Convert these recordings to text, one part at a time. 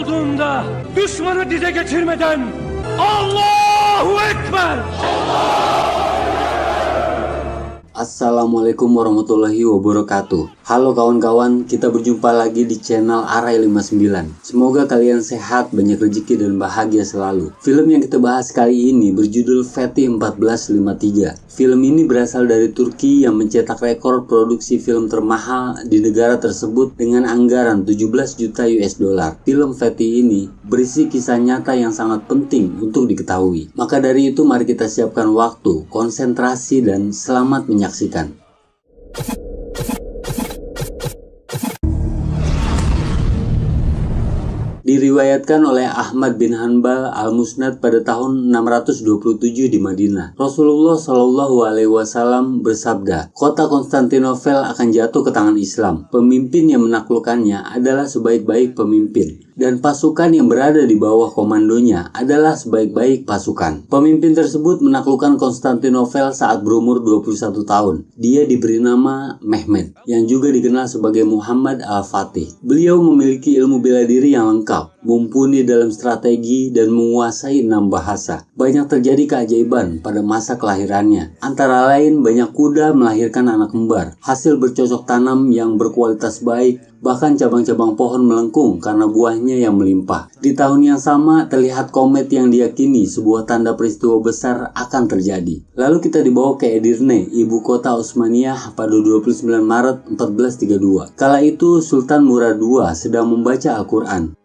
olduğunda düşmanı dize geçirmeden Allahu Ekber! Assalamualaikum warahmatullahi wabarakatuh. Halo kawan-kawan, kita berjumpa lagi di channel Arai 59. Semoga kalian sehat, banyak rezeki dan bahagia selalu. Film yang kita bahas kali ini berjudul Fethi 1453. Film ini berasal dari Turki yang mencetak rekor produksi film termahal di negara tersebut dengan anggaran 17 juta US dollar. Film Fethi ini berisi kisah nyata yang sangat penting untuk diketahui. Maka dari itu mari kita siapkan waktu, konsentrasi dan selamat menyaksikan. Diriwayatkan oleh Ahmad bin Hanbal Al-Musnad pada tahun 627 di Madinah. Rasulullah Shallallahu Alaihi Wasallam bersabda, kota Konstantinopel akan jatuh ke tangan Islam. Pemimpin yang menaklukkannya adalah sebaik-baik pemimpin, dan pasukan yang berada di bawah komandonya adalah sebaik-baik pasukan. Pemimpin tersebut menaklukkan Konstantinopel saat berumur 21 tahun. Dia diberi nama Mehmed, yang juga dikenal sebagai Muhammad Al-Fatih. Beliau memiliki ilmu bela diri yang lengkap, mumpuni dalam strategi dan menguasai 6 bahasa. Banyak terjadi keajaiban pada masa kelahirannya. Antara lain banyak kuda melahirkan anak kembar, hasil bercocok tanam yang berkualitas baik, bahkan cabang-cabang pohon melengkung karena buahnya yang melimpah. Di tahun yang sama terlihat komet yang diyakini sebuah tanda peristiwa besar akan terjadi. Lalu kita dibawa ke Edirne, ibu kota Utsmaniyah pada 29 Maret 1432. Kala itu Sultan Murad II sedang membaca Al-Quran.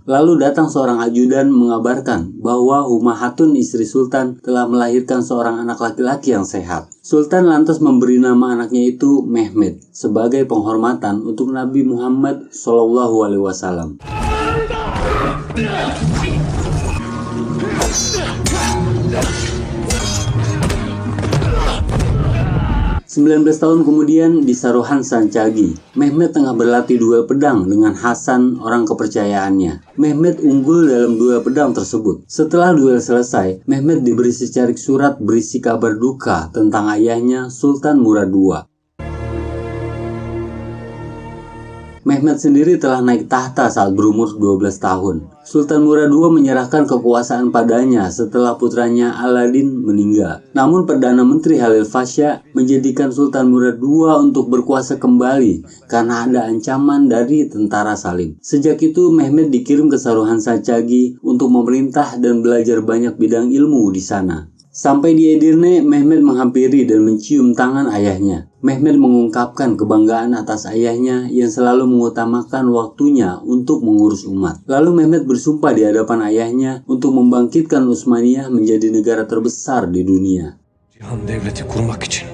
Lalu datang seorang ajudan mengabarkan bahwa Humahatun istri Sultan telah melahirkan seorang anak laki-laki yang sehat. Sultan lantas memberi nama anaknya itu Mehmed sebagai penghormatan untuk Nabi Muhammad SAW. 19 tahun kemudian di Saruhan Sancagi, Mehmed tengah berlatih duel pedang dengan Hasan, orang kepercayaannya. Mehmed unggul dalam duel pedang tersebut. Setelah duel selesai, Mehmed diberi secarik surat berisi kabar duka tentang ayahnya Sultan Murad II. Mehmed sendiri telah naik tahta saat berumur 12 tahun. Sultan Murad II menyerahkan kekuasaan padanya setelah putranya Aladin meninggal. Namun Perdana Menteri Halil Fasha menjadikan Sultan Murad II untuk berkuasa kembali karena ada ancaman dari tentara Salim. Sejak itu Mehmed dikirim ke Saruhan Sancagi untuk memerintah dan belajar banyak bidang ilmu di sana. Sampai di Edirne, Mehmed menghampiri dan mencium tangan ayahnya. Mehmed mengungkapkan kebanggaan atas ayahnya yang selalu mengutamakan waktunya untuk mengurus umat. Lalu Mehmed bersumpah di hadapan ayahnya untuk membangkitkan Utsmaniyah menjadi negara terbesar di dunia. Cihan devleti kurmak için.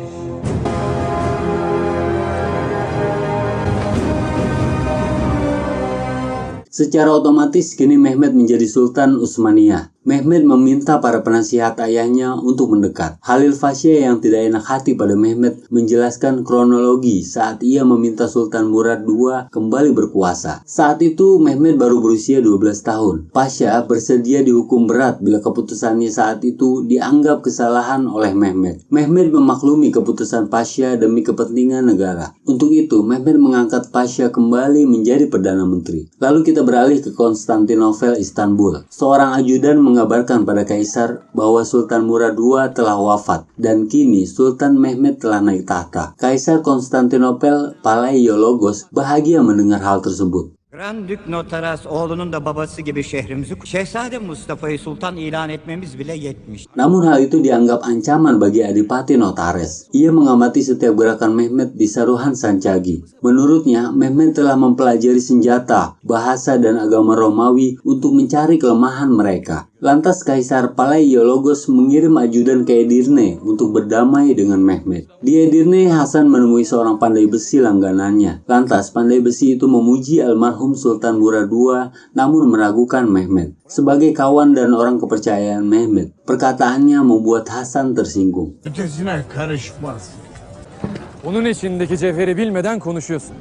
Secara otomatis kini Mehmed menjadi Sultan Utsmaniyah. Mehmed meminta para penasihat ayahnya untuk mendekat. Halil Fasha yang tidak enak hati pada Mehmed menjelaskan kronologi saat ia meminta Sultan Murad II kembali berkuasa. Saat itu Mehmed baru berusia 12 tahun. Fasha bersedia dihukum berat bila keputusannya saat itu dianggap kesalahan oleh Mehmed. Mehmed memaklumi keputusan Fasha demi kepentingan negara. Untuk itu Mehmed mengangkat Fasha kembali menjadi Perdana Menteri. Lalu kita beralih ke Konstantinopel, Istanbul. Seorang ajudan mengabarkan pada Kaisar bahwa Sultan Murad II telah wafat dan kini Sultan Mehmed telah naik tahta. Kaisar Konstantinopel Palaiologos bahagia mendengar hal tersebut. Grand Dük Notaras oğlunun da babası gibi şehrimizi Şehzade Mustafa'yı sultan ilan etmemiz bile yetmiş. Namun hal itu dianggap ancaman bagi Adipati Notares. Ia mengamati setiap gerakan Mehmed di Saruhan Sancagi. Menurutnya, Mehmed telah mempelajari senjata, bahasa dan agama Romawi untuk mencari kelemahan mereka. Lantas Kaisar Palaiologos mengirim ajudan ke Edirne untuk berdamai dengan Mehmed. Di Edirne, Hasan menemui seorang pandai besi langganannya. Lantas pandai besi itu memuji almarhum Sultan Murad II namun meragukan Mehmed. Sebagai kawan dan orang kepercayaan Mehmed, perkataannya membuat Hasan tersinggung. Ötesine karışmaz. Onun içindeki cevheri bilmeden konuşuyorsun.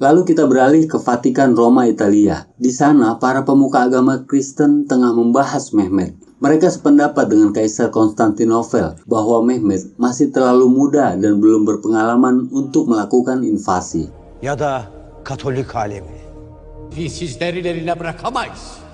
Lalu kita beralih ke Vatikan Roma, Italia. Di sana, para pemuka agama Kristen tengah membahas Mehmed. Mereka sependapat dengan Kaisar Konstantinopel bahwa Mehmet masih terlalu muda dan belum berpengalaman untuk melakukan invasi. Ya da Katolik alemi. Dinsizleri eline bırakamayız.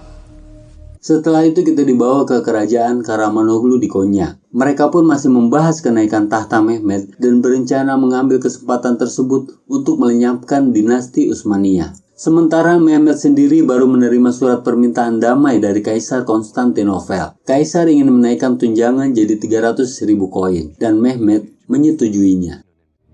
Setelah itu kita dibawa ke kerajaan Karamanoglu di Konya. Mereka pun masih membahas kenaikan tahta Mehmet dan berencana mengambil kesempatan tersebut untuk melenyapkan dinasti Utsmaniyah. Sementara Mehmet sendiri baru menerima surat permintaan damai dari Kaisar Konstantinopel. Kaisar ingin menaikkan tunjangan jadi 300.000 koin dan Mehmet menyetujuinya.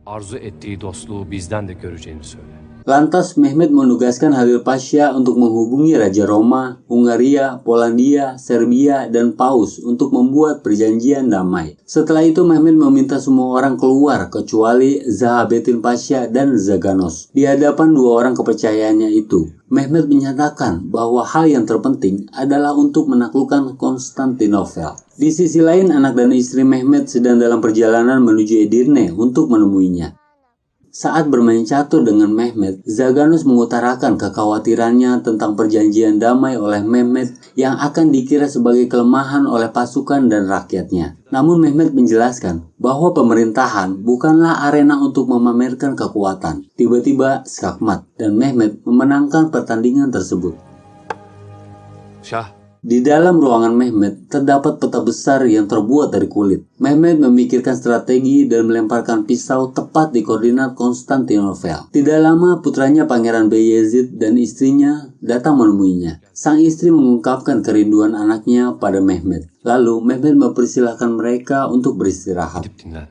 Arzu ettiği dostluğu bizden de göreceğini söyle. Lantas Mehmet menugaskan Halil Pasha untuk menghubungi Raja Roma, Hungaria, Polandia, Serbia, dan Paus untuk membuat perjanjian damai. Setelah itu Mehmet meminta semua orang keluar kecuali Zahabetin Pasha dan Zaganos. Di hadapan dua orang kepercayaannya itu, Mehmet menyatakan bahwa hal yang terpenting adalah untuk menaklukkan Konstantinopel. Di sisi lain, anak dan istri Mehmet sedang dalam perjalanan menuju Edirne untuk menemuinya. Saat bermain catur dengan Mehmet, Zaganos mengutarakan kekhawatirannya tentang perjanjian damai oleh Mehmet yang akan dikira sebagai kelemahan oleh pasukan dan rakyatnya. Namun Mehmet menjelaskan bahwa pemerintahan bukanlah arena untuk memamerkan kekuatan. Tiba-tiba skakmat dan Mehmet memenangkan pertandingan tersebut. Şah, Di dalam ruangan Mehmet terdapat peta besar yang terbuat dari kulit. Mehmet memikirkan strategi dan melemparkan pisau tepat di koordinat Konstantinopel. Tidak lama putranya Pangeran Bayezid dan istrinya datang menemuinya. Sang istri mengungkapkan kerinduan anaknya pada Mehmet. Lalu Mehmet mempersilahkan mereka untuk beristirahat. gidip dinlen.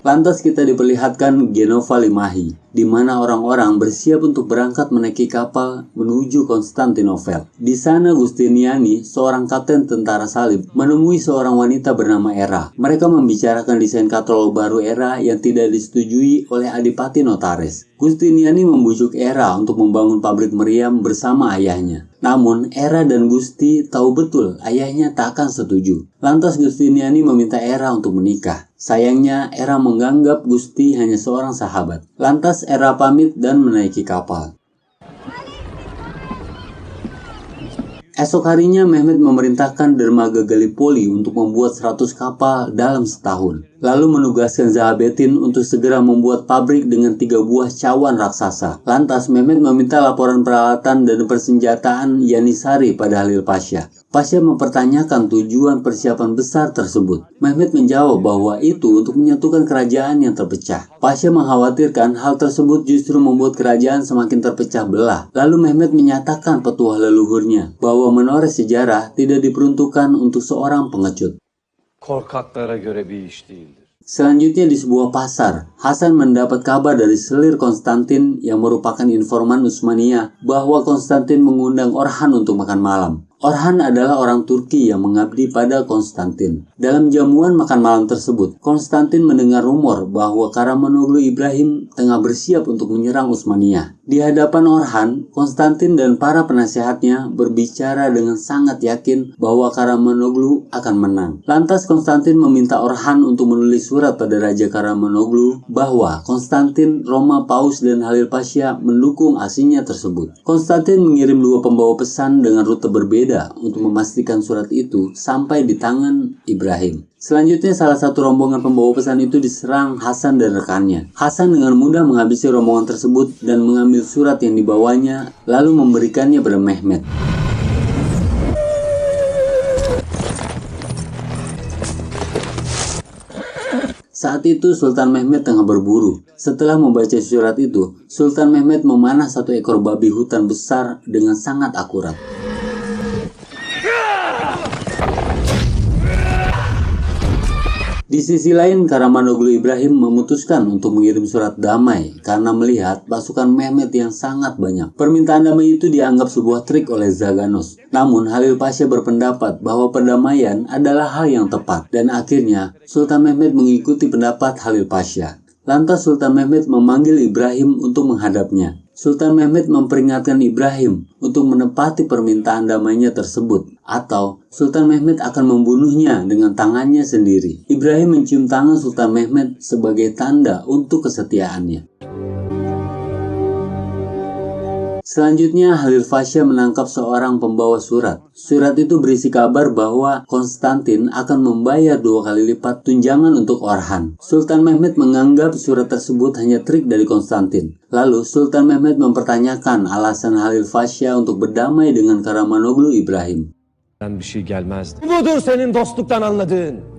Lantas kita diperlihatkan Genova Limahi, di mana orang-orang bersiap untuk berangkat menaiki kapal menuju Konstantinopel. Di sana Giustiniani, seorang kapten tentara salib, menemui seorang wanita bernama Era. Mereka membicarakan desain katalog baru Era yang tidak disetujui oleh Adipati Notaris. Giustiniani membujuk Era untuk membangun pabrik meriam bersama ayahnya. Namun, Era dan Gusti tahu betul ayahnya tak akan setuju. Lantas Giustiniani meminta Era untuk menikah. Sayangnya, Era menganggap Gusti hanya seorang sahabat. Lantas Era pamit dan menaiki kapal. Esok harinya Mehmet memerintahkan dermaga Gallipoli untuk membuat 100 kapal dalam setahun. Lalu menugaskan Zahabetin untuk segera membuat pabrik dengan 3 buah cawan raksasa. Lantas Mehmet meminta laporan peralatan dan persenjataan Yanisari pada Halil Pasha. Pasha mempertanyakan tujuan persiapan besar tersebut. Mehmet menjawab bahwa itu untuk menyatukan kerajaan yang terpecah. Pasha mengkhawatirkan hal tersebut justru membuat kerajaan semakin terpecah belah. Lalu Mehmet menyatakan petuah leluhurnya bahwa menoreh sejarah tidak diperuntukkan untuk seorang pengecut. Korkaklara göre bir iş değildir. Selanjutnya di sebuah pasar, Hasan mendapat kabar dari selir Konstantin yang merupakan informan Utsmaniyah bahwa Konstantin mengundang Orhan untuk makan malam. Orhan adalah orang Turki yang mengabdi pada Konstantin. Dalam jamuan makan malam tersebut, Konstantin mendengar rumor bahwa Karamanoglu Ibrahim tengah bersiap untuk menyerang Utsmaniyah. Di hadapan Orhan, Konstantin dan para penasehatnya berbicara dengan sangat yakin bahwa Karamanoglu akan menang. Lantas Konstantin meminta Orhan untuk menulis surat pada Raja Karamanoglu bahwa Konstantin, Roma, Paus, dan Halil Pasha mendukung aksinya tersebut. Konstantin mengirim 2 pembawa pesan dengan rute berbeda untuk memastikan surat itu sampai di tangan Ibrahim. Selanjutnya salah satu rombongan pembawa pesan itu diserang Hasan dan rekannya. Hasan dengan mudah menghabisi rombongan tersebut dan mengambil surat yang dibawanya lalu memberikannya pada Mehmet. Saat itu Sultan Mehmet tengah berburu. Setelah membaca surat itu, Sultan Mehmet memanah 1 ekor babi hutan besar dengan sangat akurat. Di sisi lain, Karamanoglu Ibrahim memutuskan untuk mengirim surat damai karena melihat pasukan Mehmet yang sangat banyak. Permintaan damai itu dianggap sebuah trik oleh Zaganos. Namun, Halil Pasha berpendapat bahwa perdamaian adalah hal yang tepat dan akhirnya Sultan Mehmet mengikuti pendapat Halil Pasha. Lantas Sultan Mehmet memanggil Ibrahim untuk menghadapnya. Sultan Mehmet memperingatkan Ibrahim untuk menepati permintaan damainya tersebut, atau Sultan Mehmet akan membunuhnya dengan tangannya sendiri. Ibrahim mencium tangan Sultan Mehmet sebagai tanda untuk kesetiaannya. Selanjutnya, Halil Pasha menangkap seorang pembawa surat. Surat itu berisi kabar bahwa Konstantin akan membayar 2 kali lipat tunjangan untuk Orhan. Sultan Mehmed menganggap surat tersebut hanya trik dari Konstantin. Lalu, Sultan Mehmed mempertanyakan alasan Halil Pasha untuk berdamai dengan Karamanoglu Ibrahim. Bir şey gelmezdi. Budur senin dostluktan anladığın.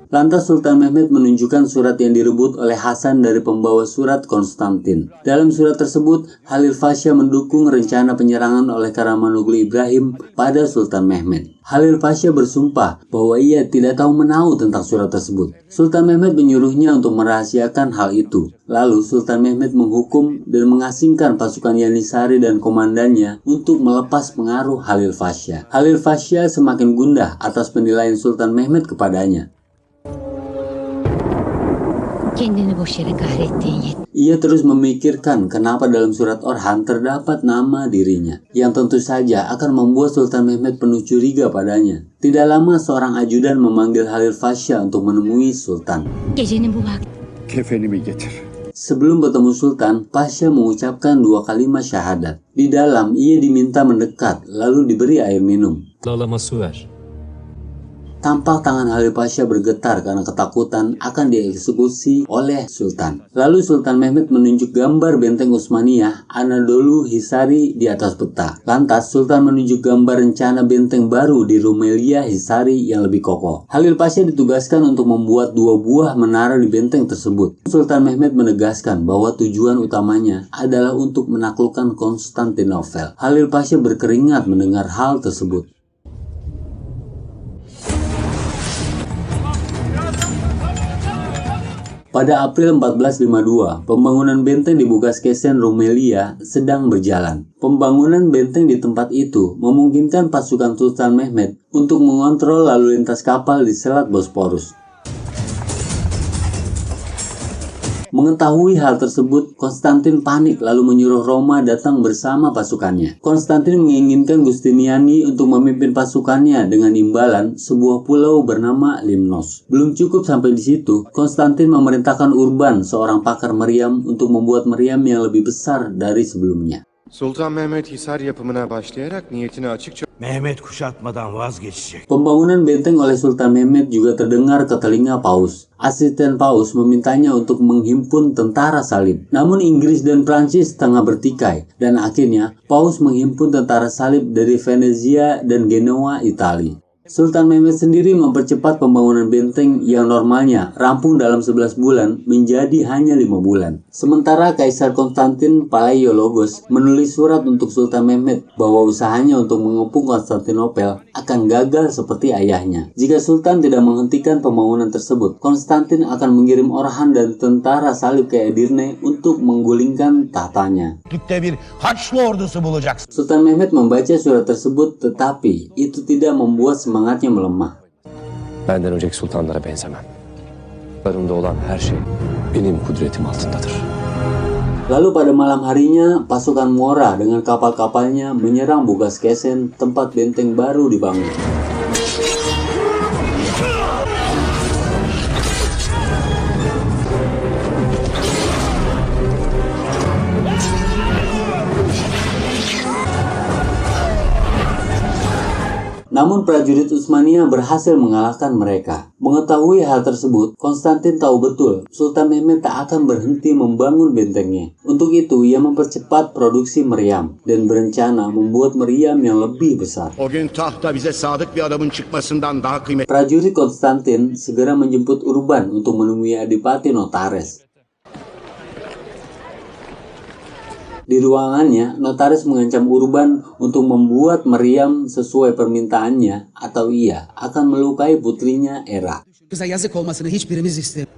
Lantas Sultan Mehmed menunjukkan surat yang direbut oleh Hasan dari pembawa surat Konstantin. Dalam surat tersebut, Halil Pasha mendukung rencana penyerangan oleh Karamanoglu Ibrahim pada Sultan Mehmed. Halil Pasha bersumpah bahwa ia tidak tahu menahu tentang surat tersebut. Sultan Mehmed menyuruhnya untuk merahasiakan hal itu. Lalu Sultan Mehmed menghukum dan mengasingkan pasukan Yanisari dan komandannya untuk melepas pengaruh Halil Pasha. Halil Pasha semakin gundah atas penilaian Sultan Mehmed kepadanya. Kendini boş yere kahrettiğin yet. Ia terus memikirkan kenapa dalam surat Orhan terdapat nama dirinya, yang tentu saja akan membuat Sultan Mehmed penuh curiga padanya. Tidak lama seorang ajudan memanggil Halil Pasha untuk menemui Sultan. Gecenin bu vakti Kefenimi getir. Sebelum bertemu Sultan, Pasha mengucapkan 2 kalimat syahadat. Di dalam, ia diminta mendekat, lalu diberi air minum. Lalama su ver. Tampak tangan Halil Pasha bergetar karena ketakutan akan dieksekusi oleh Sultan. Lalu Sultan Mehmed menunjuk gambar benteng Utsmaniyah Anadolu Hisari di atas peta. Lantas Sultan menunjuk gambar rencana benteng baru di Rumelia Hisari yang lebih kokoh. Halil Pasha ditugaskan untuk membuat 2 buah menara di benteng tersebut. Sultan Mehmed menegaskan bahwa tujuan utamanya adalah untuk menaklukkan Konstantinopel. Halil Pasha berkeringat mendengar hal tersebut. Pada April 1452, pembangunan benteng di Bukaskesen, Rumelia sedang berjalan. Pembangunan benteng di tempat itu memungkinkan pasukan Sultan Mehmed untuk mengontrol lalu lintas kapal di Selat Bosporus. Mengetahui hal tersebut, Konstantin panik lalu menyuruh Roma datang bersama pasukannya. Konstantin menginginkan Giustiniani untuk memimpin pasukannya dengan imbalan sebuah pulau bernama Limnos. Belum cukup sampai di situ, Konstantin memerintahkan Urban, seorang pakar meriam, untuk membuat meriam yang lebih besar dari sebelumnya. Sultan Mehmet Hisar yapımına başlayarak niyetini açıkça Mehmet kuşatmadan vazgeçecek. Pembangunan benteng oleh Sultan Mehmed juga terdengar ke telinga Paus. Asisten Paus memintanya untuk menghimpun tentara salib. Namun Inggris dan Prancis tengah bertikai, dan akhirnya Paus menghimpun tentara salib dari Venezia dan Genoa, Italia. Sultan Mehmed sendiri mempercepat pembangunan benteng yang normalnya rampung dalam 11 bulan menjadi hanya 5 bulan. Sementara Kaisar Konstantin Palaiologos menulis surat untuk Sultan Mehmed bahwa usahanya untuk mengepung Konstantinopel akan gagal seperti ayahnya. Jika Sultan tidak menghentikan pembangunan tersebut, Konstantin akan mengirim Orhan dan tentara salib ke Edirne untuk menggulingkan tahtanya. Türk'te bir Haçlı ordusu bulacaksın. Sultan Mehmed membaca surat tersebut, tetapi itu tidak membuat semangatnya melemah. Benden önceki sultanlara benzemem. Barımda olan her şey benim kudretim altındadır. Lalu pada malam harinya, pasukan Mora dengan kapal-kapalnya menyerang Bukaskesen, tempat benteng baru dibangun. Namun prajurit Utsmaniyah berhasil mengalahkan mereka. Mengetahui hal tersebut, Konstantin tahu betul Sultan Mehmed tak akan berhenti membangun bentengnya. Untuk itu, ia mempercepat produksi meriam dan berencana membuat meriam yang lebih besar. O gün tahta bize sadık bir adamın çıkmasından daha kıymetli. Prajurit Konstantin segera menjemput Urban untuk menemui Adipati Notares. Di ruangannya, Notaris mengancam Urban untuk membuat meriam sesuai permintaannya atau ia akan melukai putrinya Hera. Kıza yazık olmasını hiçbirimiz istemiyoruz.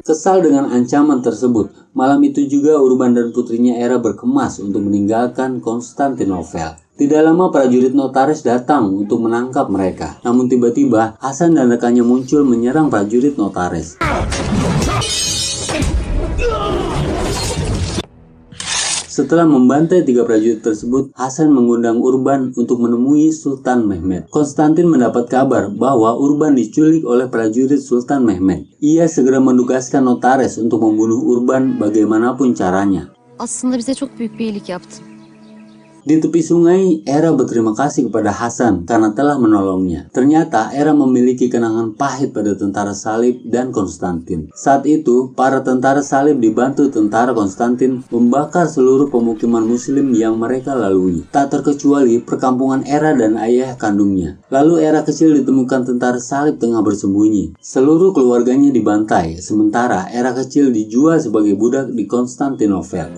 Kesal dengan ancaman tersebut, malam itu juga Urban dan putrinya Hera berkemas untuk meninggalkan Konstantinopel. Tidak lama prajurit Notaris datang untuk menangkap mereka. Namun tiba-tiba Hasan dan rekannya muncul menyerang prajurit Notaris. Setelah membantai 3 prajurit tersebut, Hasan mengundang Urban untuk menemui Sultan Mehmed. Konstantin mendapat kabar bahwa Urban diculik oleh prajurit Sultan Mehmed. Ia segera mendugaskan Notares untuk membunuh Urban bagaimanapun caranya. Aslında bize çok büyük bir iyilik yaptın. Di tepi sungai, Era berterima kasih kepada Hasan karena telah menolongnya. Ternyata Era memiliki kenangan pahit pada tentara salib dan Konstantin. Saat itu, para tentara salib dibantu tentara Konstantin membakar seluruh pemukiman muslim yang mereka lalui, tak terkecuali perkampungan Era dan ayah kandungnya. Lalu Era kecil ditemukan tentara salib tengah bersembunyi. Seluruh keluarganya dibantai, sementara Era kecil dijual sebagai budak di Konstantinopel.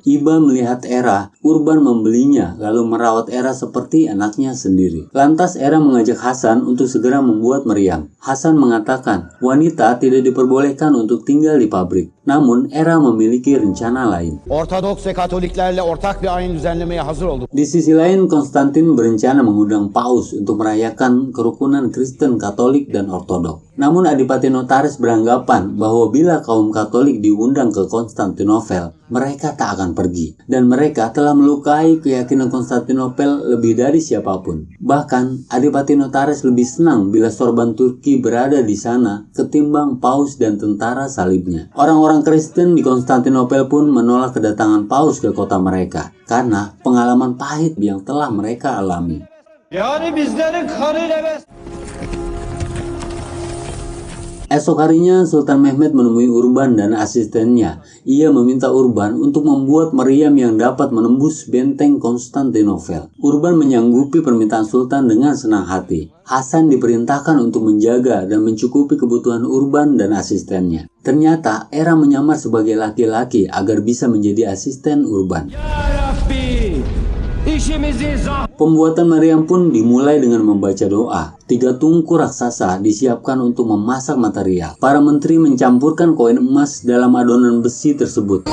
Iba melihat Era, Urban membelinya lalu merawat Era seperti anaknya sendiri. Lantas Era mengajak Hasan untuk segera membuat meriam. Hasan mengatakan wanita tidak diperbolehkan untuk tinggal di pabrik. Namun Era memiliki rencana lain. Ortodoks ve Katoliklerle ortak bir ayin düzenlemeye hazır olduk. Di sisi lain, Konstantin berencana mengundang Paus untuk merayakan kerukunan Kristen, Katolik, dan Ortodok. Namun Adipati Notaris beranggapan bahwa bila kaum Katolik diundang ke Konstantinopel, mereka tak akan pergi. Dan mereka telah melukai keyakinan Konstantinopel lebih dari siapapun. Bahkan, Adipati Notaris lebih senang bila sorban Turki berada di sana ketimbang Paus dan tentara salibnya. Orang-orang Kristen di Konstantinopel pun menolak kedatangan Paus ke kota mereka karena pengalaman pahit yang telah mereka alami. Yani bizlerin kanıyla ve... Esok harinya Sultan Mehmed menemui Urban dan asistennya. Ia meminta Urban untuk membuat meriam yang dapat menembus benteng Konstantinopel. Urban menyanggupi permintaan Sultan dengan senang hati. Hasan diperintahkan untuk menjaga dan mencukupi kebutuhan Urban dan asistennya. Ternyata Era menyamar sebagai laki-laki agar bisa menjadi asisten Urban. Pembuatan meriam pun dimulai dengan membaca doa. 3 tungku raksasa disiapkan untuk memasak material. Para menteri mencampurkan koin emas dalam adonan besi tersebut.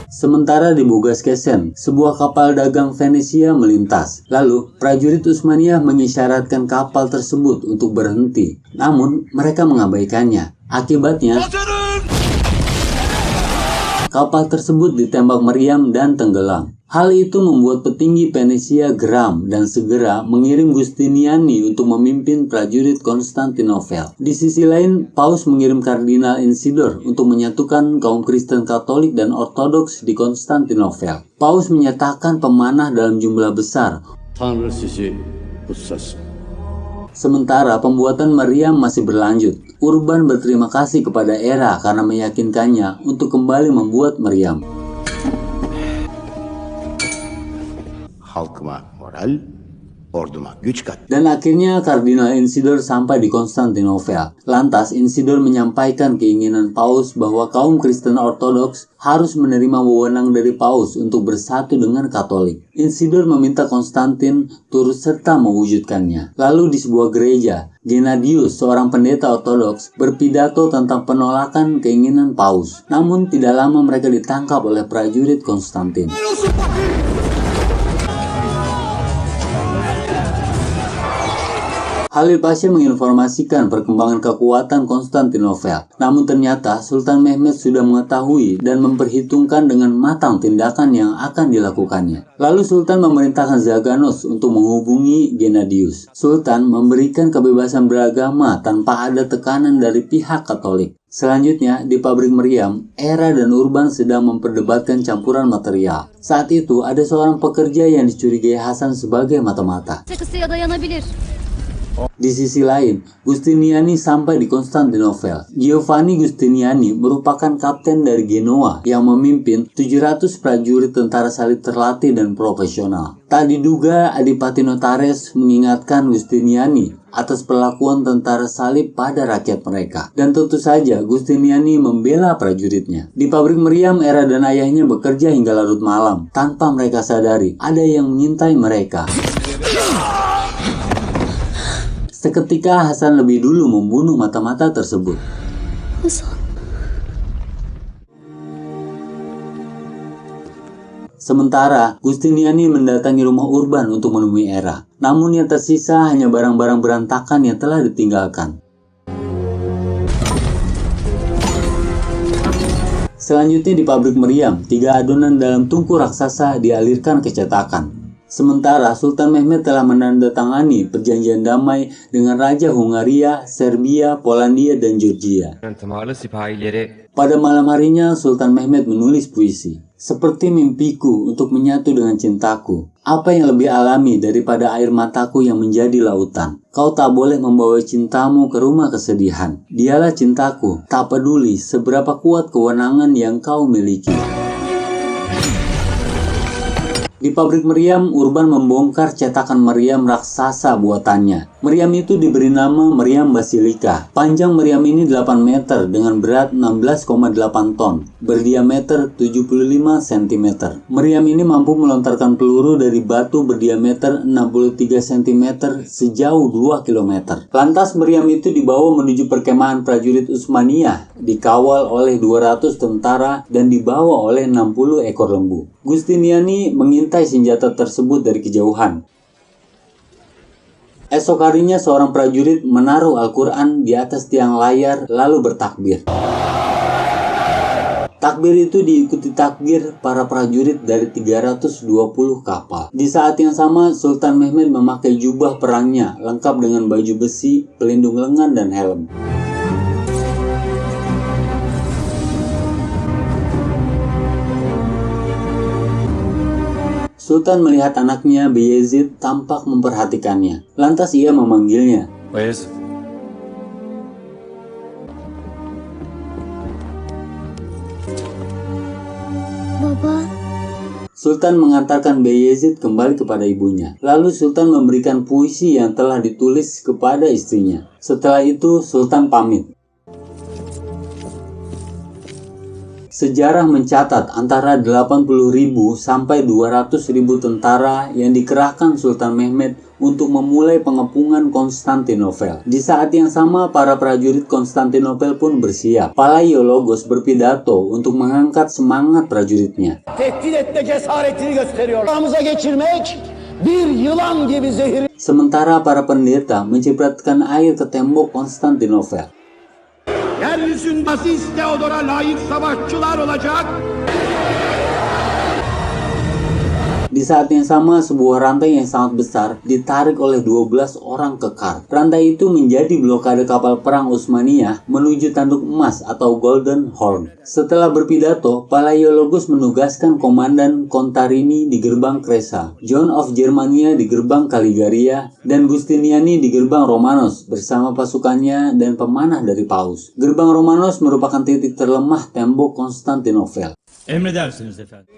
Sementara di Bogaskesen, sebuah kapal dagang Venesia melintas. Lalu, prajurit Utsmaniyah mengisyaratkan kapal tersebut untuk berhenti. Namun, mereka mengabaikannya. Akibatnya, kapal tersebut ditembak meriam dan tenggelam. Hal itu membuat petinggi Venesia geram dan segera mengirim Giustiniani untuk memimpin prajurit Konstantinopel. Di sisi lain, Paus mengirim Kardinal Insidor untuk menyatukan kaum Kristen Katolik dan Ortodoks di Konstantinopel. Paus menyatakan pemanah dalam jumlah besar. Tanrı sizi kutsasın. Sementara pembuatan meriam masih berlanjut. Urban berterima kasih kepada Era karena meyakinkannya untuk kembali membuat meriam. Halkıma moral, orduma güç kat. Dan akhirnya Kardinal Insidor sampai di Konstantinopel. Lantas Insidor menyampaikan keinginan Paus bahwa kaum Kristen Ortodoks harus menerima wewenang dari Paus untuk bersatu dengan Katolik. Insidor meminta Konstantin turut serta mewujudkannya. Lalu di sebuah gereja, Gennadius, seorang pendeta Ortodoks, berpidato tentang penolakan keinginan Paus. Namun tidak lama mereka ditangkap oleh prajurit Konstantin. Halil Pasha menginformasikan perkembangan kekuatan Konstantinopel. Namun ternyata Sultan Mehmed sudah mengetahui dan memperhitungkan dengan matang tindakan yang akan dilakukannya. Lalu Sultan memerintahkan Zaganos untuk menghubungi Gennadius. Sultan memberikan kebebasan beragama tanpa ada tekanan dari pihak Katolik. Selanjutnya, di pabrik meriam, Era dan Urban sedang memperdebatkan campuran material. Saat itu, ada seorang pekerja yang dicurigai Hasan sebagai mata-mata. Di sisi lain, Giustiniani sampai di Konstantinopel. Giovanni Giustiniani merupakan kapten dari Genoa yang memimpin 700 prajurit tentara salib terlatih dan profesional. Tak diduga Adipati Notaris mengingatkan Giustiniani atas perlakuan tentara salib pada rakyat mereka. Dan tentu saja Giustiniani membela prajuritnya. Di pabrik meriam, Era dan ayahnya bekerja hingga larut malam. Tanpa mereka sadari, ada yang mengintai mereka. Seketika Hasan lebih dulu membunuh mata-mata tersebut. Sementara, Giustiniani mendatangi rumah Urban untuk menemui Era. Namun yang tersisa hanya barang-barang berantakan yang telah ditinggalkan. Selanjutnya di pabrik meriam, 3 adonan dalam tungku raksasa dialirkan ke cetakan. Sementara Sultan Mehmed telah menandatangani perjanjian damai dengan Raja Hungaria, Serbia, Polandia, dan Georgia. Pada malam harinya, Sultan Mehmed menulis puisi. Seperti mimpiku untuk menyatu dengan cintaku. Apa yang lebih alami daripada air mataku yang menjadi lautan? Kau tak boleh membawa cintamu ke rumah kesedihan. Dialah cintaku, tak peduli seberapa kuat kewenangan yang kau miliki. Di pabrik meriam, Urban membongkar cetakan meriam raksasa buatannya. Meriam itu diberi nama meriam Basilika. Panjang meriam ini 8 meter dengan berat 16,8 ton, berdiameter 75 cm. Meriam ini mampu melontarkan peluru dari batu berdiameter 63 cm sejauh 2 km. Lantas meriam itu dibawa menuju perkemahan prajurit Utsmaniyah, dikawal oleh 200 tentara dan dibawa oleh 60 ekor lembu. Giustiniani mengintai senjata tersebut dari kejauhan. Esok harinya seorang prajurit menaruh Al-Quran di atas tiang layar lalu bertakbir. Takbir itu diikuti takbir para prajurit dari 320 kapal. Di saat yang sama, Sultan Mehmed memakai jubah perangnya lengkap dengan baju besi, pelindung lengan, dan helm. Sultan melihat anaknya Bayezid tampak memperhatikannya. Lantas ia memanggilnya. Bayez. Baba. Sultan mengantarkan Bayezid kembali kepada ibunya. Lalu Sultan memberikan puisi yang telah ditulis kepada istrinya. Setelah itu Sultan pamit. Sejarah mencatat antara 80.000 sampai 200.000 tentara yang dikerahkan Sultan Mehmed untuk memulai pengepungan Konstantinopel. Di saat yang sama, para prajurit Konstantinopel pun bersiap. Palaiologos berpidato untuk mengangkat semangat prajuritnya. Sementara para pendeta mencipratkan air ke tembok Konstantinopel. Yeryüzünde Aziz Theodor'a layık savaşçılar olacak. Di saat yang sama, sebuah rantai yang sangat besar ditarik oleh 12 orang kekar. Rantai itu menjadi blokade kapal perang Utsmaniyah menuju tanduk emas atau Golden Horn. Setelah berpidato, Palaiologos menugaskan Komandan Contarini di gerbang Kresa, John of Germania di gerbang Kaligaria, dan Giustiniani di gerbang Romanos bersama pasukannya dan pemanah dari Paus. Gerbang Romanos merupakan titik terlemah tembok Konstantinopel. Emredersiniz efendim.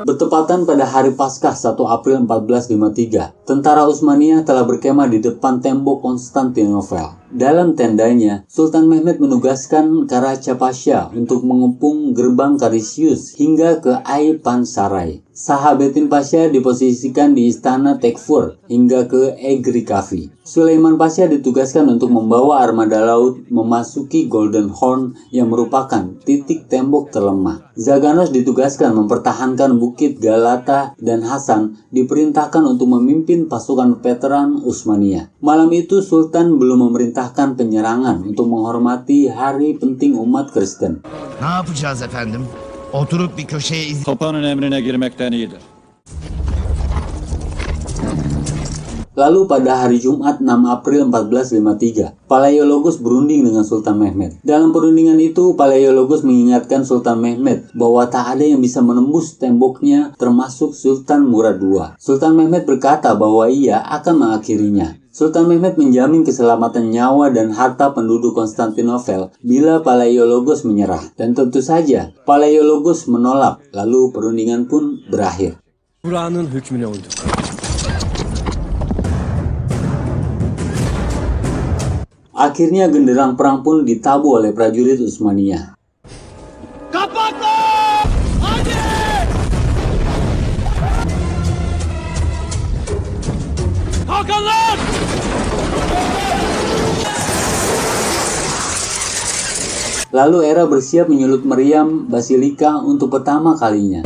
Bertepatan pada hari Paskah 1 April 1453, tentara Utsmaniyah telah berkemah di depan tembok Konstantinopel. Dalam tendanya, Sultan Mehmed menugaskan Karaca Pasha untuk mengepung gerbang Karisius hingga ke Aypansaray. Sahabetin Pasha diposisikan di istana Tekfur hingga ke Egrikavi. Sulaiman Pasha ditugaskan untuk membawa armada laut memasuki Golden Horn yang merupakan titik tembok terlemah. Zaganos ditugaskan mempertahankan Bukit Galata dan Hasan diperintahkan untuk memimpin pasukan veteran Utsmaniyah. Malam itu Sultan belum memerintahkan penyerangan untuk menghormati hari penting umat Kristen. Ne yapacağız efendim? Oturup bir köşeye Papa'nın emrine girmekten iyidir. Lalu pada hari Jumat 6 April 1453, Palaiologos berunding dengan Sultan Mehmed. Dalam perundingan itu, Palaiologos mengingatkan Sultan Mehmed bahwa tak ada yang bisa menembus temboknya termasuk Sultan Murad II. Sultan Mehmed berkata bahwa ia akan mengakhirinya. Sultan Mehmed menjamin keselamatan nyawa dan harta penduduk Konstantinopel bila Palaiologos menyerah. Dan tentu saja, Palaiologos menolak, lalu perundingan pun berakhir. Kur'an'ın hükmüne uyduk. Akhirnya genderang perang pun ditabuh oleh prajurit Utsmaniyah. Kapaklar! Hadi! Kalkanlar! Lalu Era bersiap menyulut meriam Basilika untuk pertama kalinya.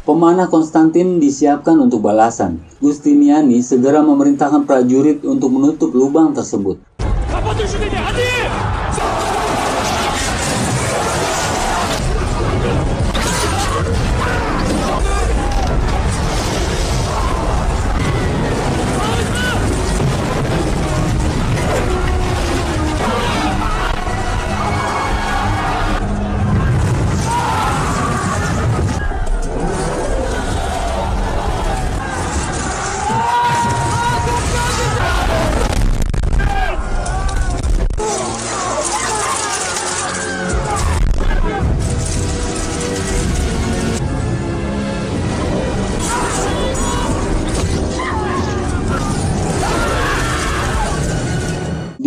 Pemanah Konstantin disiapkan untuk balasan. Giustiniani segera memerintahkan prajurit untuk menutup lubang tersebut. Kapatın şu deliği, hadi!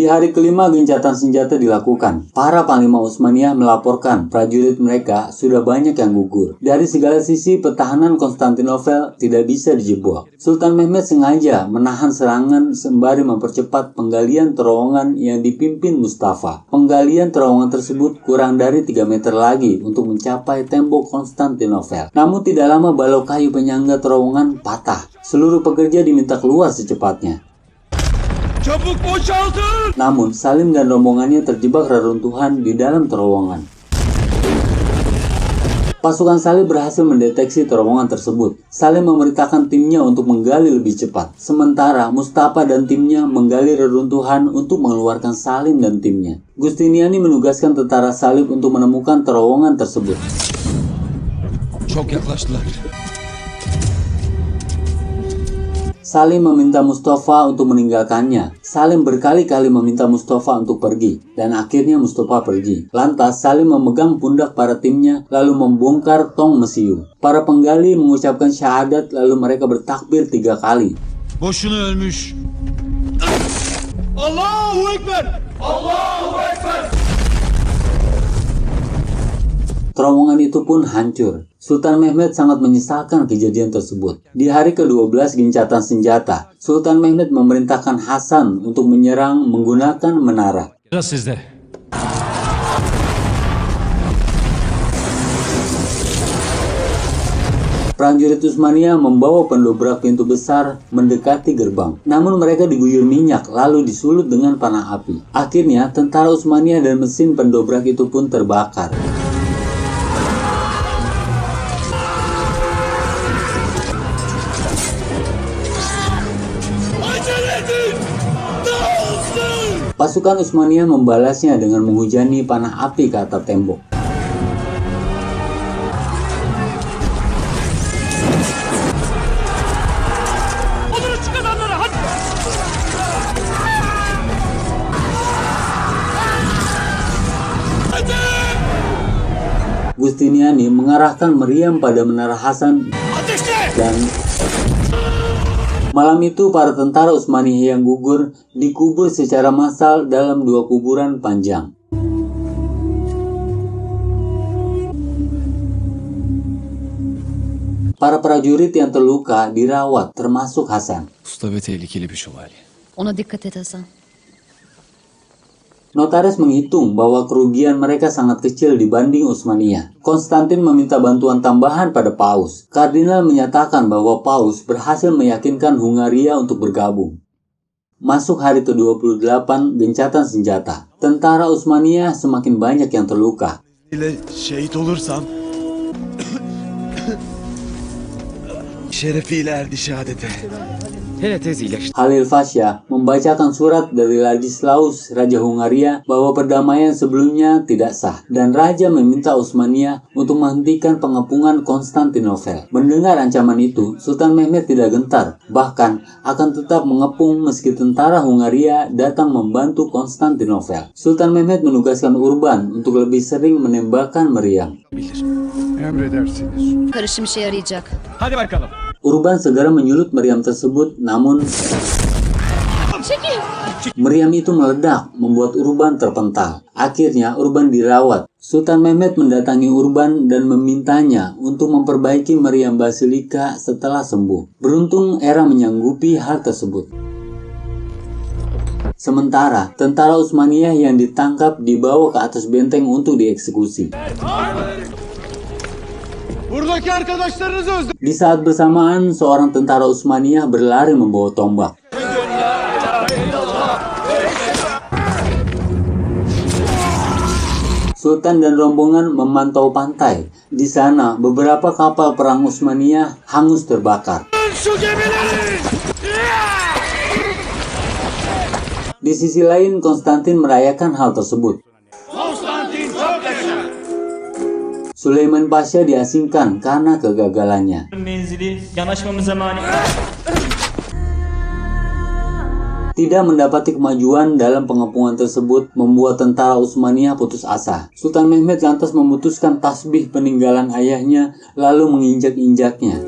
Di hari kelima gencatan senjata dilakukan. Para panglima Utsmaniyah melaporkan prajurit mereka sudah banyak yang gugur. Dari segala sisi pertahanan Konstantinopel tidak bisa dijebak. Sultan Mehmed sengaja menahan serangan sembari mempercepat penggalian terowongan yang dipimpin Mustafa. Penggalian terowongan tersebut kurang dari 3 meter lagi untuk mencapai tembok Konstantinopel. Namun tidak lama balok kayu penyangga terowongan patah. Seluruh pekerja diminta keluar secepatnya. Çabuk boşaltın! Namun, Salim dan rombongannya terjebak reruntuhan di dalam terowongan. Pasukan Salim berhasil mendeteksi terowongan tersebut. Salim memerintahkan timnya untuk menggali lebih cepat. Sementara, Mustafa dan timnya menggali reruntuhan untuk mengeluarkan Salim dan timnya. Giustiniani menugaskan tentara Salim untuk menemukan terowongan tersebut. Çok yaklaştılar. Salim meminta Mustafa untuk meninggalkannya. Salim berkali-kali meminta Mustafa untuk pergi, dan akhirnya Mustafa pergi. Lantas Salim memegang pundak para timnya, lalu membongkar tong mesiu. Para penggali mengucapkan syahadat, lalu mereka bertakbir 3 kali. Boşuna ölmüş. Allahu Ekber! Allahu Ekber! Terowongan itu pun hancur. Sultan Mehmed sangat menyesalkan kejadian tersebut. Di hari ke-12 gencatan senjata, Sultan Mehmed memerintahkan Hasan untuk menyerang menggunakan menara. Sizde. Prajurit Utsmaniyah membawa pendobrak pintu besar mendekati gerbang. Namun mereka diguyur minyak lalu disulut dengan panah api. Akhirnya tentara Utsmaniyah dan mesin pendobrak itu pun terbakar. Pasukan Utsmaniyah membalasnya dengan menghujani panah api ke atap tembok. Giustiniani mengarahkan meriam pada menara Hasan dan malam itu para tentara Utsmaniyah yang gugur dikubur secara massal dalam 2 kuburan panjang. Para prajurit yang terluka dirawat termasuk Hasan. Usta ve tehlikeli bir şövalye. Ona dikkat et Hasan. Notaris menghitung bahwa kerugian mereka sangat kecil dibanding Utsmaniyah. Konstantin meminta bantuan tambahan pada Paus. Kardinal menyatakan bahwa Paus berhasil meyakinkan Hungaria untuk bergabung. Masuk hari ke-28 gencatan senjata. Tentara Utsmaniyah semakin banyak yang terluka. Şehit olursam şerefiyle erdi şehadete. Halil Fasya membacakan surat dari Ladislaus, Raja Hungaria, bahwa perdamaian sebelumnya tidak sah, dan Raja meminta Utsmaniyah untuk menghentikan pengepungan Konstantinopel. Mendengar ancaman itu, Sultan Mehmed tidak gentar, bahkan akan tetap mengepung meski tentara Hungaria datang membantu Konstantinopel. Sultan Mehmed menugaskan Urban untuk lebih sering menembakkan meriam. Emredersiniz. Karışım işe yarayacak. Hadi bakalım. Urban segera menyulut meriam tersebut, namun meriam itu meledak, membuat Urban terpental. Akhirnya Urban dirawat. Sultan Mehmed mendatangi Urban dan memintanya untuk memperbaiki meriam basilika setelah sembuh. Beruntung era menyanggupi hal tersebut. Sementara, tentara Utsmaniyah yang ditangkap dibawa ke atas benteng untuk dieksekusi. Buradaki arkadaşlarınızı özledim. Di saat bersamaan, seorang tentara Utsmaniyah berlari membawa tombak. Sultan dan rombongan memantau pantai. Di sana, beberapa kapal perang Utsmaniyah hangus terbakar. Di sisi lain, Konstantin merayakan hal tersebut. Süleyman Pasha diasingkan karena kegagalannya. Tidak mendapati kemajuan dalam pengepungan tersebut membuat tentara Utsmaniyah putus asa. Sultan Mehmed lantas memutuskan tasbih peninggalan ayahnya lalu menginjak-injaknya.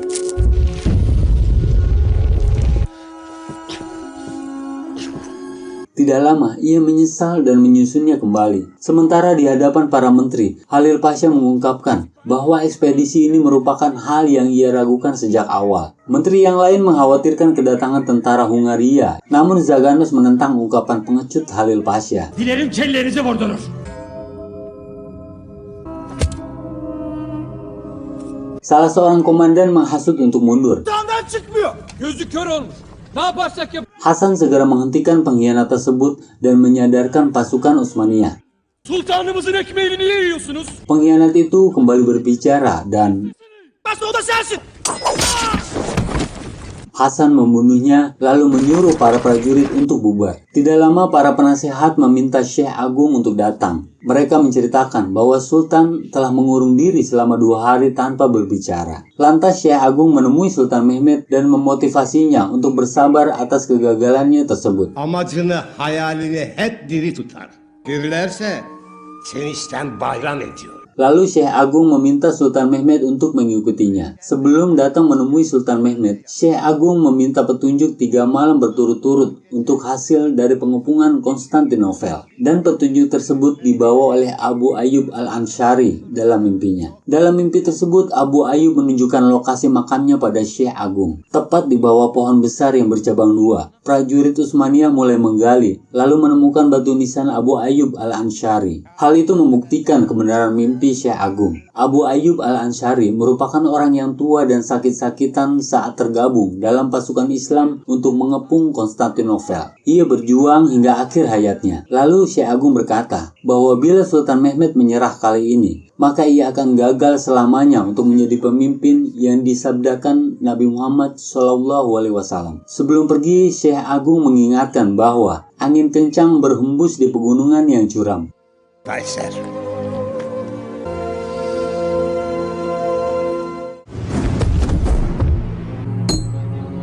Tidak lama, ia menyesal dan menyusunnya kembali. Sementara di hadapan para menteri, Halil Pasha mengungkapkan bahwa ekspedisi ini merupakan hal yang ia ragukan sejak awal. Menteri yang lain mengkhawatirkan kedatangan tentara Hungaria, namun Zaganos menentang ungkapan pengecut Halil Pasha. Dilerim kellerinizi vurdurur. Salah seorang komandan menghasut untuk mundur. Dağdan çıkmıyor. Gözü kör olmuş. Ne yaparsak yap. Hasan segera menghentikan pengkhianat tersebut dan menyadarkan pasukan Utsmaniyah. Sultanımızın ekmeğini niye yiyorsunuz? Pengkhianat itu kembali berbicara dan Nasıl o da sensin? Hasan membunuhnya lalu menyuruh para prajurit untuk bubar. Tidak lama para penasehat meminta Syekh Agung untuk datang. Mereka menceritakan bahwa Sultan telah mengurung diri selama 2 hari tanpa berbicara. Lantas Syekh Agung menemui Sultan Mehmet dan memotivasinya untuk bersabar atas kegagalannya tersebut. Amacını, hayalini hep diri tutar. Görülerse sevinçten bayram ediyor. Lalu Syekh Agung meminta Sultan Mehmet untuk mengikutinya. Sebelum datang menemui Sultan Mehmet, Syekh Agung meminta petunjuk 3 malam berturut-turut untuk hasil dari pengepungan Konstantinopel. Dan petunjuk tersebut dibawa oleh Abu Ayyub Al-Ansyari dalam mimpinya. Dalam mimpi tersebut, Abu Ayyub menunjukkan lokasi makamnya pada Syekh Agung. Tepat di bawah pohon besar yang bercabang 2. Prajurit Utsmaniyah mulai menggali, lalu menemukan batu nisan Abu Ayyub Al-Ansyari. Hal itu membuktikan kebenaran mimpi Syekh Agung. Abu Ayyub Al-Ansyari merupakan orang yang tua dan sakit-sakitan saat tergabung dalam pasukan Islam untuk mengepung Konstantinopel. Ia berjuang hingga akhir hayatnya. Lalu Syekh Agung berkata bahwa bila Sultan Mehmet menyerah kali ini, maka ia akan gagal selamanya untuk menjadi pemimpin yang disabdakan Nabi Muhammad SAW. Sebelum pergi, Syekh Agung mengingatkan bahwa angin kencang berhembus di pegunungan yang curam. Kaiser.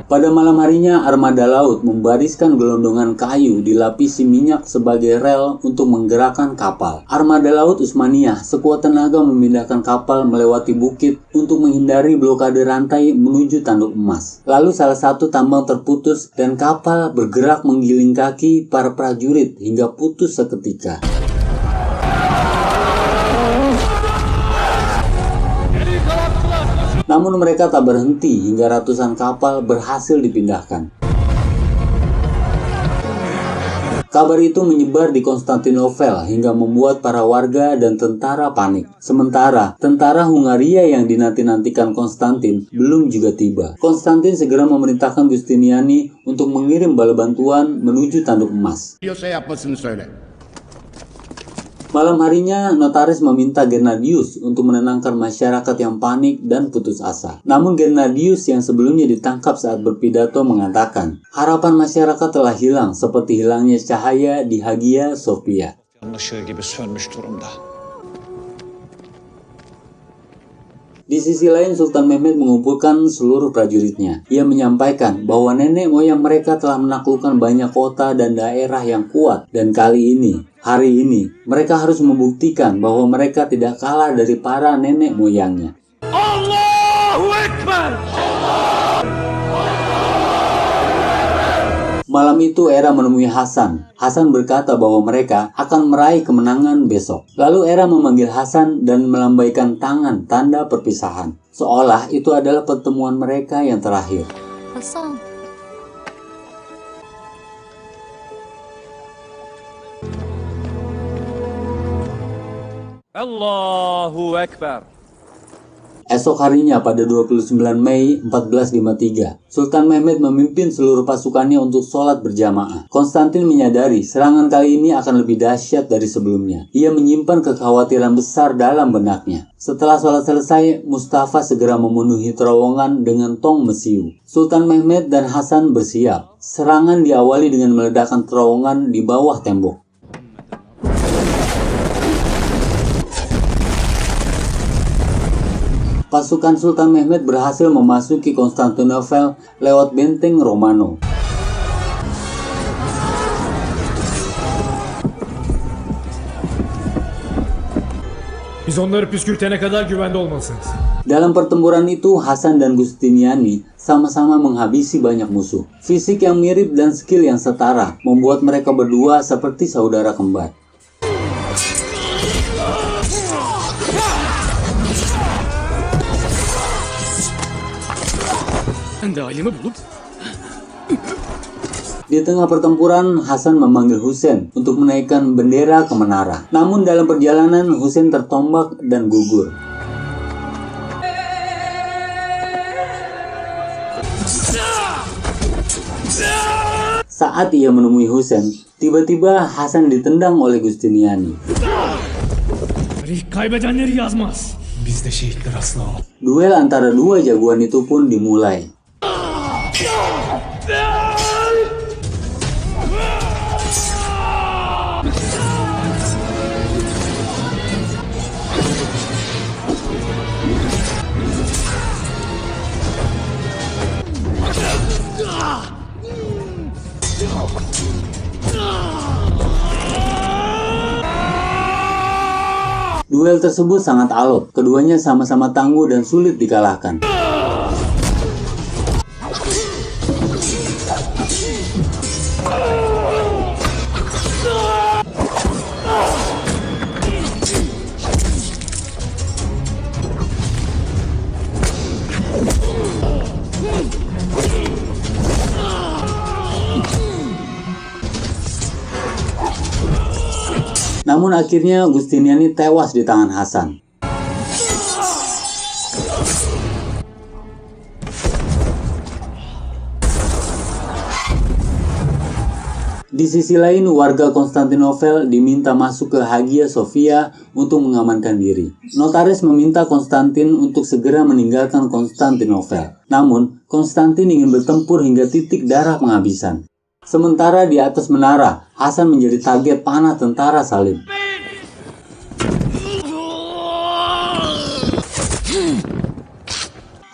Pada malam harinya, armada laut membariskan gelondongan kayu dilapisi minyak sebagai rel untuk menggerakkan kapal. Armada laut Utsmaniyah sekuat tenaga memindahkan kapal melewati bukit untuk menghindari blokade rantai menuju Tanduk Emas. Lalu salah satu tambang terputus dan kapal bergerak menggiling kaki para prajurit hingga putus seketika. Namun mereka tak berhenti hingga ratusan kapal berhasil dipindahkan. Kabar itu menyebar di Konstantinopel hingga membuat para warga dan tentara panik. Sementara, tentara Hungaria yang dinanti-nantikan Konstantin belum juga tiba. Konstantin segera memerintahkan Justiniani untuk mengirim bala bantuan menuju Tanduk Emas. Diyorsa yapmasını söyle. Malam harinya, notaris meminta Gennadius untuk menenangkan masyarakat yang panik dan putus asa. Namun Gennadius yang sebelumnya ditangkap saat berpidato mengatakan, harapan masyarakat telah hilang seperti hilangnya cahaya di Hagia Sophia. Di sisi lain, Sultan Mehmet mengumpulkan seluruh prajuritnya. Ia menyampaikan bahwa nenek moyang mereka telah menaklukkan banyak kota dan daerah yang kuat. Dan kali ini, hari ini, mereka harus membuktikan bahwa mereka tidak kalah dari para nenek moyangnya. Allahu Ekber! Malam itu Era menemui Hasan. Hasan berkata bahwa mereka akan meraih kemenangan besok. Lalu Era memanggil Hasan dan melambaikan tangan tanda perpisahan. Seolah itu adalah pertemuan mereka yang terakhir. Hasan. Allahu Ekber. Esok harinya pada 29 Mei 1453, Sultan Mehmet memimpin seluruh pasukannya untuk sholat berjamaah. Konstantin menyadari serangan kali ini akan lebih dahsyat dari sebelumnya. Ia menyimpan kekhawatiran besar dalam benaknya. Setelah sholat selesai, Mustafa segera memenuhi terowongan dengan tong mesiu. Sultan Mehmet dan Hasan bersiap. Serangan diawali dengan meledakkan terowongan di bawah tembok. Pasukan Sultan Mehmet berhasil memasuki Konstantinopel lewat benteng Romano. Biz onları püskürtene kadar güvende olmalısınız. Dalam pertempuran itu, Hasan dan Giustiniani sama-sama menghabisi banyak musuh. Fisik yang mirip dan skill yang setara membuat mereka berdua seperti saudara kembar. Di tengah pertempuran, Hasan memanggil Husain untuk menaikkan bendera ke menara. Namun dalam perjalanan, Husain tertombak dan gugur. Saat ia menemui Husain, tiba-tiba Hasan ditendang oleh Giustiniani. Kaybedenleri yazmaz. Bizde şehitler asla. Duel antara dua jagoan itu pun dimulai. Duel tersebut sangat alot, keduanya sama-sama tangguh dan sulit dikalahkan. Namun akhirnya Giustiniani tewas di tangan Hasan. Di sisi lain, warga Konstantinopel diminta masuk ke Hagia Sophia untuk mengamankan diri. Notaris meminta Konstantin untuk segera meninggalkan Konstantinopel. Namun, Konstantin ingin bertempur hingga titik darah penghabisan. Sementara di atas menara, Hasan menjadi target panah tentara salib.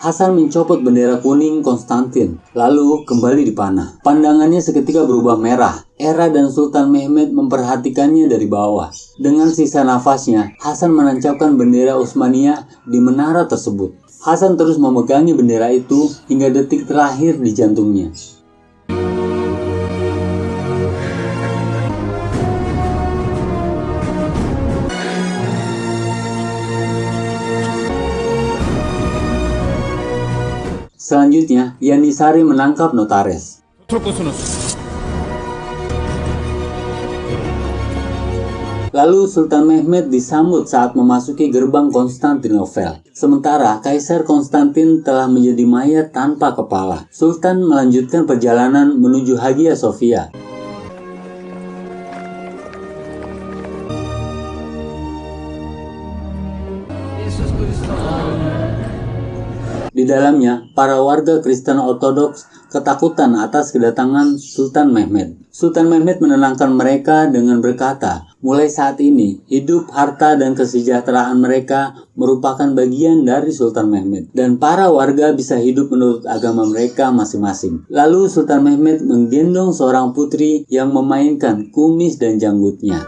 Hasan mencopot bendera kuning Konstantin, lalu kembali dipanah. Pandangannya seketika berubah merah. Era dan Sultan Mehmed memperhatikannya dari bawah. Dengan sisa nafasnya, Hasan menancapkan bendera Utsmaniyah di menara tersebut. Hasan terus memegangi bendera itu hingga detik terakhir di jantungnya. Selanjutnya, Yanisari menangkap notaris. Lalu Sultan Mehmed disambut saat memasuki gerbang Konstantinopel. Sementara Kaisar Konstantin telah menjadi mayat tanpa kepala. Sultan melanjutkan perjalanan menuju Hagia Sophia. Di dalamnya, para warga Kristen Ortodoks ketakutan atas kedatangan Sultan Mehmed. Sultan Mehmed menenangkan mereka dengan berkata, mulai saat ini, hidup, harta, dan kesejahteraan mereka merupakan bagian dari Sultan Mehmed. Dan para warga bisa hidup menurut agama mereka masing-masing. Lalu Sultan Mehmed menggendong seorang putri yang memainkan kumis dan janggutnya.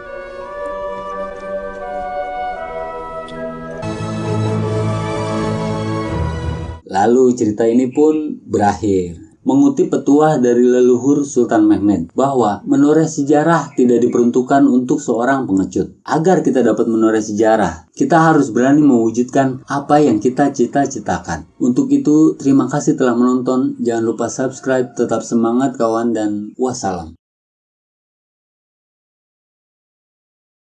Lalu cerita ini pun berakhir. Mengutip petuah dari leluhur Sultan Mehmed bahwa menoreh sejarah tidak diperuntukkan untuk seorang pengecut. Agar kita dapat menoreh sejarah, kita harus berani mewujudkan apa yang kita cita-citakan. Untuk itu, terima kasih telah menonton. Jangan lupa subscribe, tetap semangat kawan, dan wassalam.